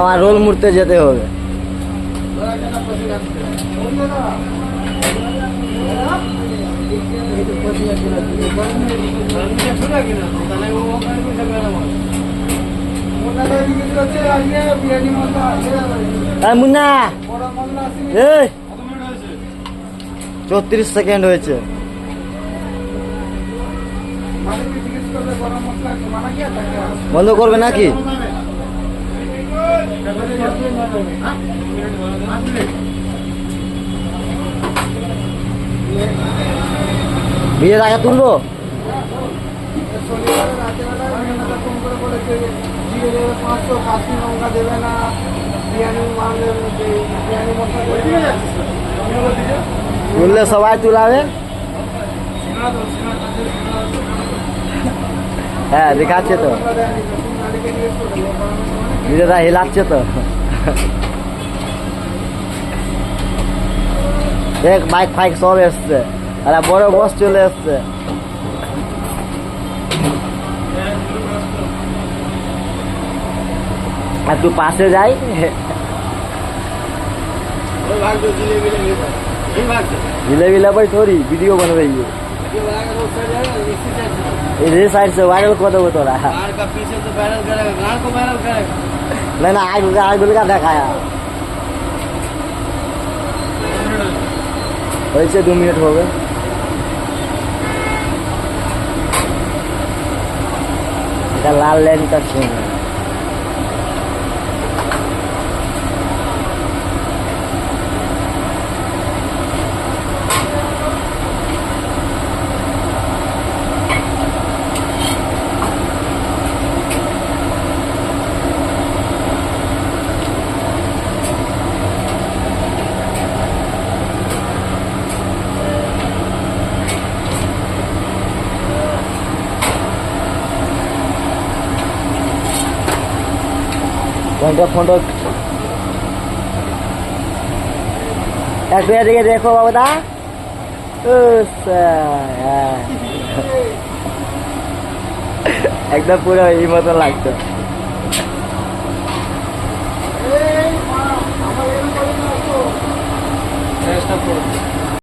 আমার রোল মুড়তে যেতে হবে। মুন্না 34 সেকেন্ড হয়েছে। বন্ধ করবে নাকি? বিয়ের আগে তুলবো। তুললে সবাই তুলাবে। হ্যাঁ দেখাচ্ছে তো, ভিডিওটা হিলাচ্ছে তো। দেখ বাইক ফাইক সব এসছে, আরে বড় বস চলে এসছে। আর তুই পাশে যাই, जिलेबी ला भाई थोड़ी वीडियो बन रही है। इधर साइड से वायरल कर दो थोड़ा। गाड़ का पीछे तो वायरल करेगा, गाड़ को वायरल करेगा। नहीं ना आग का दिखाया। वैसे 2 मिनट हो गए। लाल लाइन का सीन है। फोटो दिखे देखो बाबा एकदम पूरा मत लगता।